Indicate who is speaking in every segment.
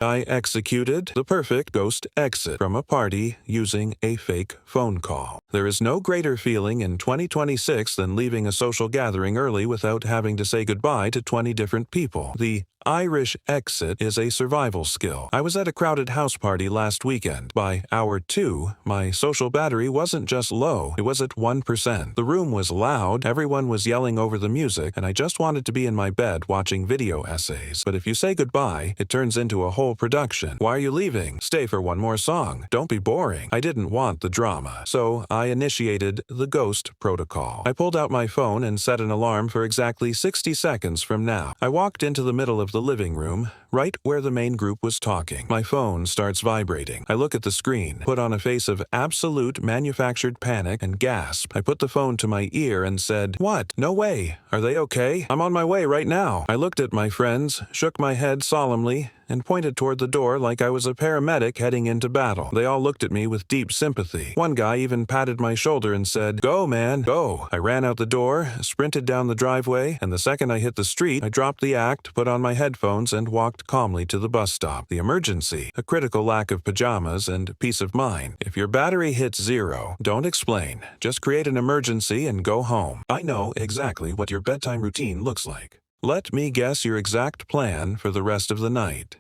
Speaker 1: I executed the perfect ghost exit from a party using a fake phone call. There is no greater feeling in 2026 than leaving a social gathering early without having to say goodbye to 20 different people. The Irish exit is a survival skill. I was at a crowded house party last weekend. By hour 2, my social battery wasn't just low, it was at 1%. The room was loud, everyone was yelling over the music, and I just wanted to be in my bed watching video essays. But if you say goodbye, it turns into a whole production. Why are you leaving? Stay for one more song. Don't be boring. I didn't want the drama, so I initiated the ghost protocol. I pulled out my phone and set an alarm for exactly 60 seconds from now. I walked into the middle of the living room, right where the main group was talking. My phone starts vibrating. I look at the screen, put on a face of absolute manufactured panic, and gasp. I put the phone to my ear and said, "What? No way. Are they okay? I'm on my way right now." I looked at my friends, shook my head solemnly, and pointed toward the door like I was a paramedic heading into battle. They all looked at me with deep sympathy. One guy even patted my shoulder and said, "Go, man, go." I ran out the door, sprinted down the driveway, and the second I hit the street, I dropped the act, put on my headphones, and walked calmly to the bus stop. The emergency, a critical lack of pajamas, and peace of mind. If your battery hits 0, don't explain. Just create an emergency and go home. I know exactly what your bedtime routine looks like. Let me guess your exact plan for the rest of the night.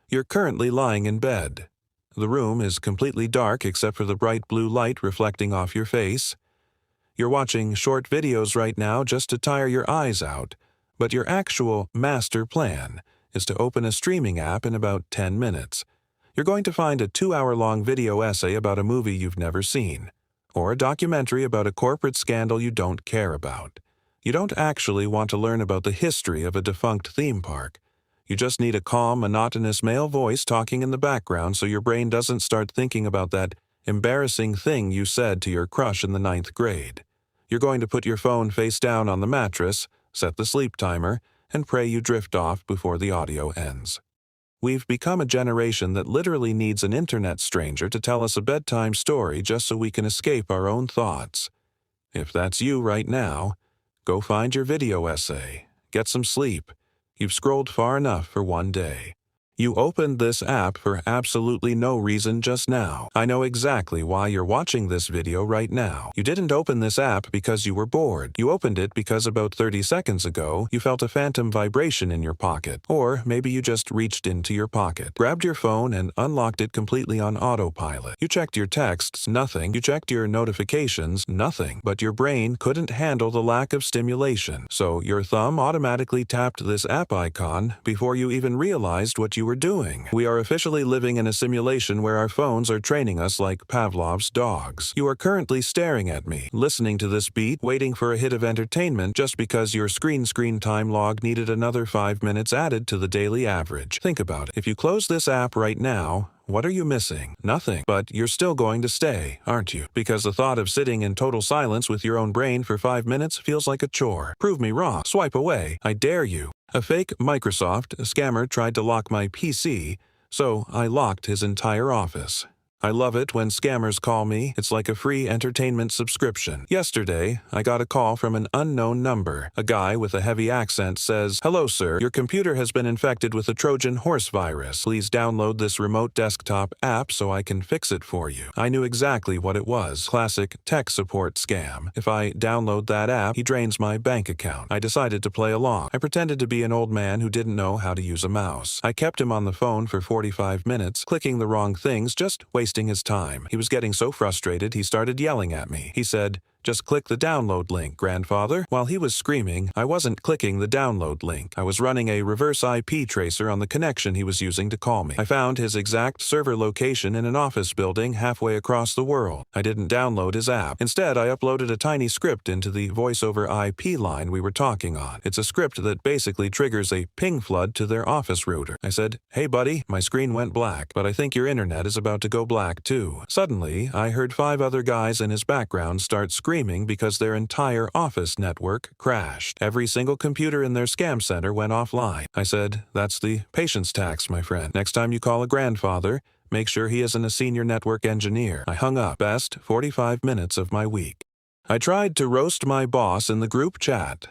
Speaker 1: You're currently lying in bed. The room is completely dark except for the bright blue light reflecting off your face. You're watching short videos right now just to tire your eyes out, but your actual master plan is to open a streaming app in about 10 minutes. You're going to find a 2-hour-long video essay about a movie you've never seen, or a documentary about a corporate scandal you don't care about. You don't actually want to learn about the history of a defunct theme park. You just need a calm, monotonous male voice talking in the background so your brain doesn't start thinking about that embarrassing thing you said to your crush in the 9th grade. You're going to put your phone face down on the mattress, set the sleep timer, and pray you drift off before the audio ends. We've become a generation that literally needs an internet stranger to tell us a bedtime story just so we can escape our own thoughts. If that's you right now, go find your video essay. Get some sleep. You've scrolled far enough for one day. You opened this app for absolutely no reason just now. I know exactly why you're watching this video right now. You didn't open this app because you were bored. You opened it because about 30 seconds ago, you felt a phantom vibration in your pocket. Or maybe you just reached into your pocket, grabbed your phone, and unlocked it completely on autopilot. You checked your texts, nothing. You checked your notifications, nothing. But your brain couldn't handle the lack of stimulation. So your thumb automatically tapped this app icon before you even realized what you were doing. We are officially living in a simulation where our phones are training us like Pavlov's dogs. You are currently staring at me, listening to this beat, waiting for a hit of entertainment just because your screen time log needed another 5 minutes added to the daily average. Think about it. If you close this app right now, what are you missing? Nothing. But you're still going to stay, aren't you? Because the thought of sitting in total silence with your own brain for 5 minutes feels like a chore. Prove me wrong. Swipe away. I dare you. A fake Microsoft scammer tried to lock my PC, so I locked his entire office. I love it when scammers call me. It's like a free entertainment subscription. Yesterday, I got a call from an unknown number. A guy with a heavy accent says, "Hello, sir. Your computer has been infected with a Trojan horse virus. Please download this remote desktop app so I can fix it for you." I knew exactly what it was. Classic tech support scam. If I download that app, he drains my bank account. I decided to play along. I pretended to be an old man who didn't know how to use a mouse. I kept him on the phone for 45 minutes, clicking the wrong things, just wasting his time. He was getting so frustrated he started yelling at me. He said, "Just click the download link, grandfather." While he was screaming, I wasn't clicking the download link. I was running a reverse IP tracer on the connection he was using to call me. I found his exact server location in an office building halfway across the world. I didn't download his app. Instead, I uploaded a tiny script into the voice over IP line we were talking on. It's a script that basically triggers a ping flood to their office router. I said, "Hey buddy, my screen went black, but I think your internet is about to go black too." Suddenly, I heard 5 other guys in his background start screaming because their entire office network crashed. Every single computer in their scam center went offline. I said, "That's the patience tax, my friend. Next time you call a grandfather, make sure he isn't a senior network engineer." I hung up. Best 45 minutes of my week. I tried to roast my boss in the group chat,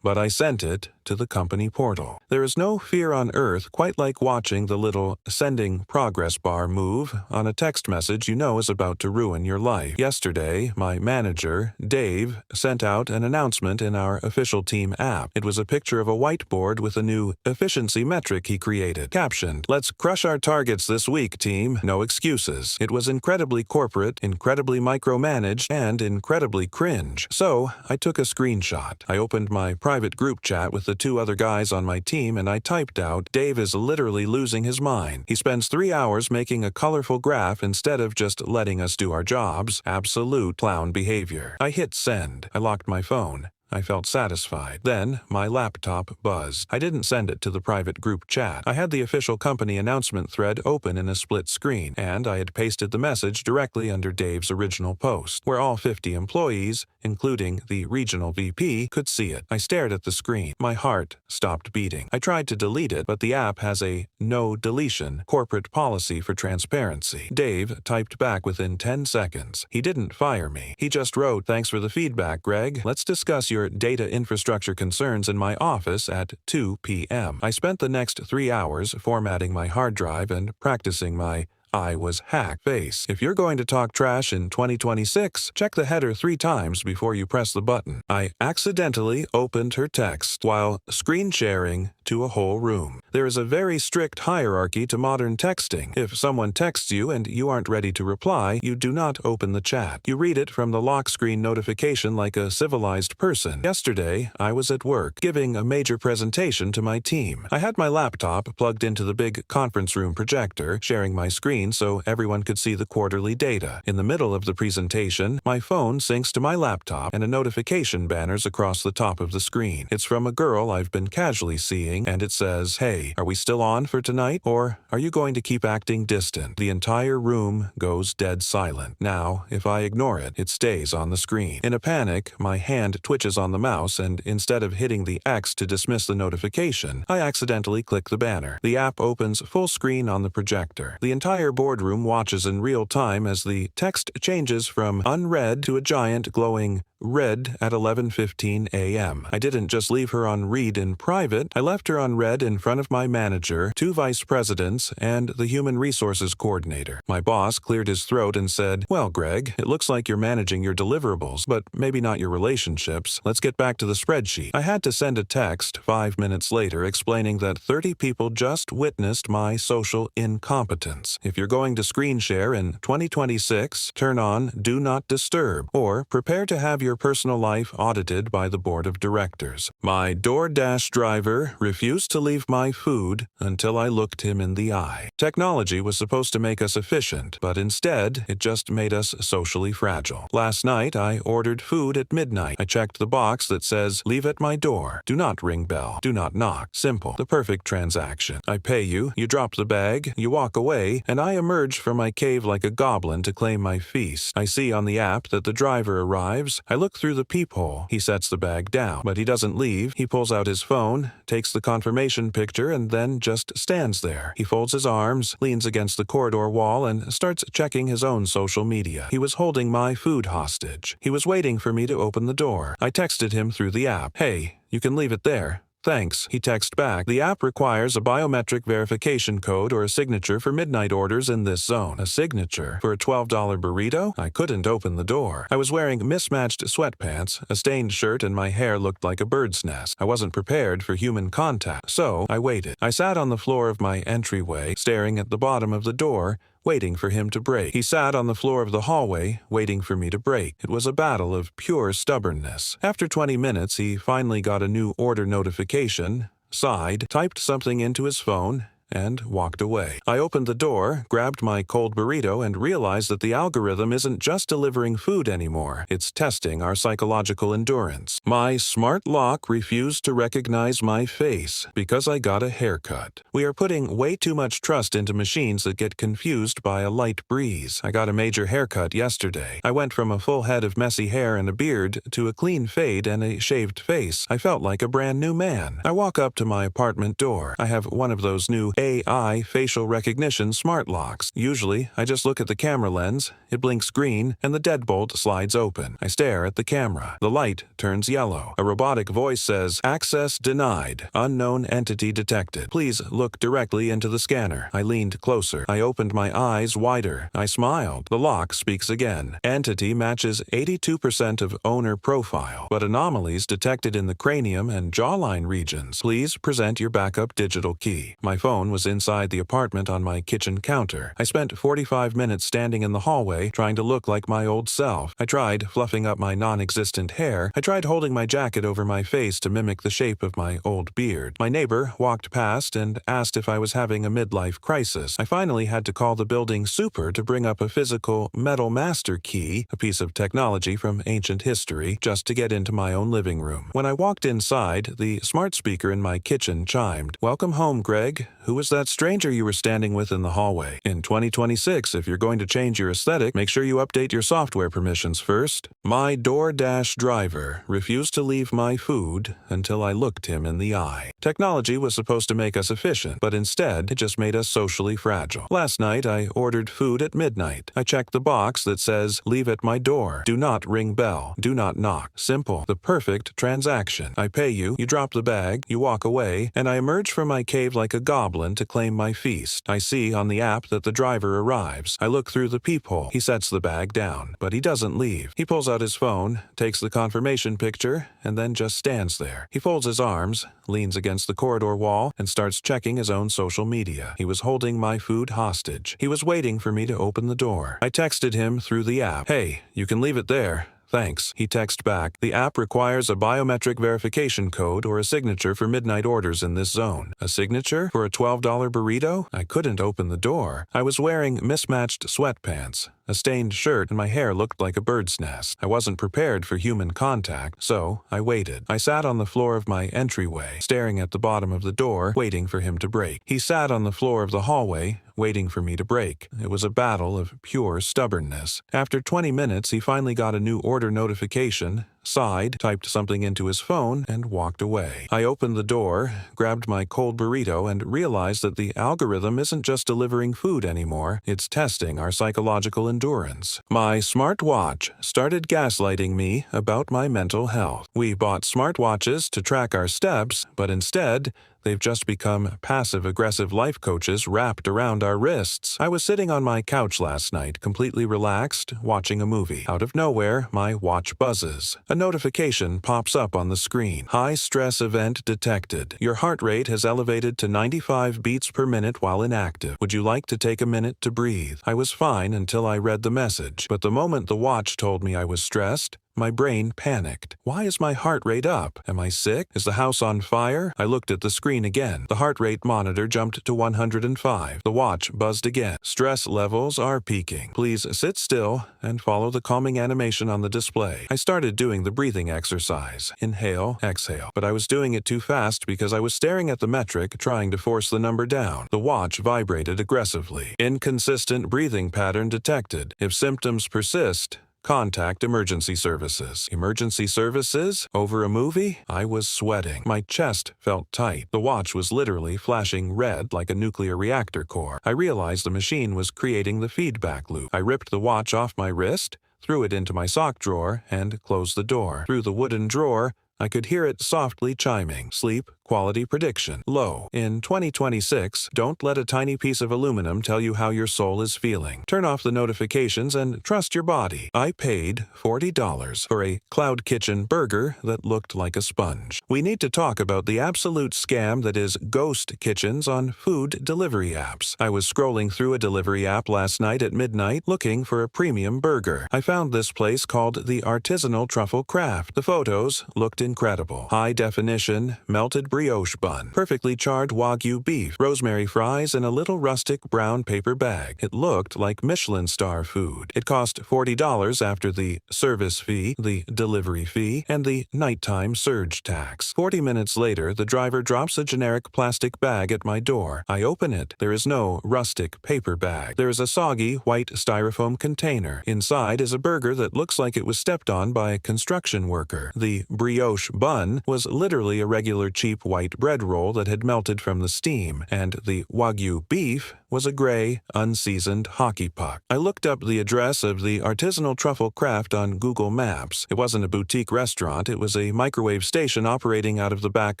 Speaker 1: but I sent it to the company portal. There is no fear on earth quite like watching the little sending progress bar move on a text message you know is about to ruin your life. Yesterday, my manager, Dave, sent out an announcement in our official team app. It was a picture of a whiteboard with a new efficiency metric he created, captioned, "Let's crush our targets this week, team. No excuses." It was incredibly corporate, incredibly micromanaged, and incredibly cringe. So, I took a screenshot. I opened my private group chat with the 2 other guys on my team and I typed out, "Dave is literally losing his mind. He spends 3 hours making a colorful graph instead of just letting us do our jobs. Absolute clown behavior." I hit send. I locked my phone. I felt satisfied. Then, my laptop buzzed. I didn't send it to the private group chat. I had the official company announcement thread open in a split screen, and I had pasted the message directly under Dave's original post, where all 50 employees, including the regional VP, could see it. I stared at the screen. My heart stopped beating. I tried to delete it, but the app has a no deletion corporate policy for transparency. Dave typed back within 10 seconds. He didn't fire me. He just wrote, "Thanks for the feedback, Greg. Let's discuss your data infrastructure concerns in my office at 2 p.m. I spent the next 3 hours formatting my hard drive and practicing my "I was hacked" face. If you're going to talk trash in 2026, check the header 3 times before you press the button. I accidentally opened her text while screen sharing to a whole room. There is a very strict hierarchy to modern texting. If someone texts you and you aren't ready to reply, you do not open the chat. You read it from the lock screen notification like a civilized person. Yesterday, I was at work, giving a major presentation to my team. I had my laptop plugged into the big conference room projector, sharing my screen so everyone could see the quarterly data. In the middle of the presentation, my phone syncs to my laptop and a notification banners across the top of the screen. It's from a girl I've been casually seeing, and it says, "Hey, are we still on for tonight? Or are you going to keep acting distant?" The entire room goes dead silent. Now, if I ignore it, it stays on the screen. In a panic, my hand twitches on the mouse, and instead of hitting the X to dismiss the notification, I accidentally click the banner. The app opens full screen on the projector. The entire boardroom watches in real time as the text changes from unread to a giant glowing read at 11:15 a.m. I didn't just leave her on read in private, I left her on read in front of my manager, 2 vice presidents, and the human resources coordinator. My boss cleared his throat and said, "Well, Greg, it looks like you're managing your deliverables, but maybe not your relationships. Let's get back to the spreadsheet." I had to send a text 5 minutes later explaining that 30 people just witnessed my social incompetence. If you're going to screen share in 2026, turn on Do Not Disturb, or prepare to have your personal life audited by the board of directors. My DoorDash driver refused to leave my food until I looked him in the eye. Technology was supposed to make us efficient, but instead, it just made us socially fragile. Last night, I ordered food at midnight. I checked the box that says, "Leave at my door. Do not ring bell. Do not knock." Simple. The perfect transaction. I pay you, you drop the bag, you walk away, and I emerge from my cave like a goblin to claim my feast. I see on the app that the driver arrives. I look through the peephole. He sets the bag down, but he doesn't leave. He pulls out his phone, takes the confirmation picture, and then just stands there. He folds his arms, leans against the corridor wall, and starts checking his own social media. He was holding my food hostage. He was waiting for me to open the door. I texted him through the app, "Hey, you can leave it there. Thanks." He texted back, "The app requires a biometric verification code or a signature for midnight orders in this zone." A signature? For a $12 burrito? I couldn't open the door. I was wearing mismatched sweatpants, a stained shirt, and my hair looked like a bird's nest. I wasn't prepared for human contact, so I waited. I sat on the floor of my entryway, staring at the bottom of the door, waiting for him to break. He sat on the floor of the hallway, waiting for me to break. It was a battle of pure stubbornness. After 20 minutes, he finally got a new order notification, sighed, typed something into his phone, and walked away. I opened the door, grabbed my cold burrito, and realized that the algorithm isn't just delivering food anymore. It's testing our psychological endurance. My smart lock refused to recognize my face because I got a haircut. We are putting way too much trust into machines that get confused by a light breeze. I got a major haircut yesterday. I went from a full head of messy hair and a beard to a clean fade and a shaved face. I felt like a brand new man. I walk up to my apartment door. I have one of those new AI facial recognition smart locks. Usually, I just look at the camera lens, it blinks green, and the deadbolt slides open. I stare at the camera. The light turns yellow. A robotic voice says, "Access denied. Unknown entity detected. Please look directly into the scanner." I leaned closer. I opened my eyes wider. I smiled. The lock speaks again. Entity matches 82% of owner profile, but anomalies detected in the cranium and jawline regions. Please present your backup digital key. My phone was inside the apartment on my kitchen counter. I spent 45 minutes standing in the hallway trying to look like my old self. I tried fluffing up my non-existent hair. I tried holding my jacket over my face to mimic the shape of my old beard. My neighbor walked past and asked if I was having a midlife crisis. I finally had to call the building super to bring up a physical metal master key, a piece of technology from ancient history, just to get into my own living room. When I walked inside, the smart speaker in my kitchen chimed, "Welcome home, Greg. Who was that stranger you were standing with in the hallway?" In 2026, if you're going to change your aesthetic, make sure you update your software permissions first. My DoorDash driver refused to leave my food until I looked him in the eye. Technology was supposed to make us efficient, but instead, it just made us socially fragile. Last night, I ordered food at midnight. I checked the box that says, "Leave at my door. Do not ring bell. Do not knock." Simple. The perfect transaction. I pay you, you drop the bag, you walk away, and I emerge from my cave like a goblin to claim my feast. I see on the app that the driver arrives. I look through the peephole. He sets the bag down, but he doesn't leave. He pulls out his phone, takes the confirmation picture, and then just stands there. He folds his arms, leans against the corridor wall, and starts checking his own social media. He was holding my food hostage. He was waiting for me to open the door. I texted him through the app, "Hey, you can leave it there. Thanks." He texted back, "The app requires a biometric verification code or a signature for midnight orders in this zone." A signature for a $12 burrito? I couldn't open the door. I was wearing mismatched sweatpants, a stained shirt, and my hair looked like a bird's nest. I wasn't prepared for human contact, so I waited. I sat on the floor of my entryway, staring at the bottom of the door, waiting for him to break. He sat on the floor of the hallway, waiting for me to break. It was a battle of pure stubbornness. After 20 minutes, he finally got a new order notification, sighed, typed something into his phone, and walked away. I opened the door, grabbed my cold burrito, and realized that the algorithm isn't just delivering food anymore, it's testing our psychological endurance. My smartwatch started gaslighting me about my mental health. We bought smartwatches to track our steps, but instead, they've just become passive-aggressive life coaches wrapped around our wrists. I was sitting on my couch last night, completely relaxed, watching a movie. Out of nowhere, my watch buzzes. A notification pops up on the screen. "High stress event detected. Your heart rate has elevated to 95 beats per minute while inactive. Would you like to take a minute to breathe?" I was fine until I read the message, but the moment the watch told me I was stressed, my brain panicked. Why is my heart rate up? Am I sick? Is the house on fire? I looked at the screen again. The heart rate monitor jumped to 105. The watch buzzed again. "Stress levels are peaking. Please sit still and follow the calming animation on the display." I started doing the breathing exercise. Inhale, exhale. But I was doing it too fast because I was staring at the metric, trying to force the number down. The watch vibrated aggressively. "Inconsistent breathing pattern detected. If symptoms persist, contact emergency services." Emergency services? Over a movie? I was sweating. My chest felt tight. The watch was literally flashing red like a nuclear reactor core. I realized the machine was creating the feedback loop. I ripped the watch off my wrist, threw it into my sock drawer, and closed the door. Through the wooden drawer, I could hear it softly chiming. Sleep quality prediction low. In 2026, don't let a tiny piece of aluminum tell you how your soul is feeling. Turn off the notifications and trust your body. I paid $40 for a Cloud Kitchen burger that looked like a sponge. We need to talk about the absolute scam that is ghost kitchens on food delivery apps. I was scrolling through a delivery app last night at midnight looking for a premium burger. I found this place called the Artisanal Truffle Craft. The photos looked incredible. High definition, melted brioche bun, perfectly charred Wagyu beef, rosemary fries, and a little rustic brown paper bag. It looked like Michelin star food. It cost $40 after the service fee, the delivery fee, and the nighttime surge tax. 40 minutes later, the driver drops a generic plastic bag at my door. I open it. There is no rustic paper bag. There is a soggy white styrofoam container. Inside is a burger that looks like it was stepped on by a construction worker. The brioche bun was literally a regular cheap white bread roll that had melted from the steam, and the Wagyu beef was a gray, unseasoned hockey puck. I looked up the address of the artisanal truffle craft on Google Maps. It wasn't a boutique restaurant, it was a microwave station operating out of the back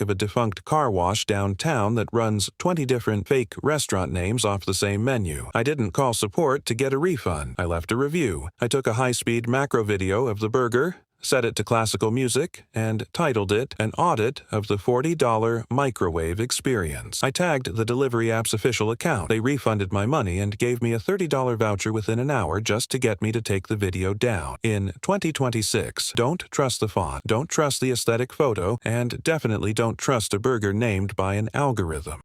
Speaker 1: of a defunct car wash downtown that runs 20 different fake restaurant names off the same menu. I didn't call support to get a refund. I left a review. I took a high-speed macro video of the burger, set it to classical music, and titled it An Audit of the $40 Microwave Experience. I tagged the delivery app's official account. They refunded my money and gave me a $30 voucher within an hour just to get me to take the video down. In 2026, don't trust the font, don't trust the aesthetic photo, and definitely don't trust a burger named by an algorithm.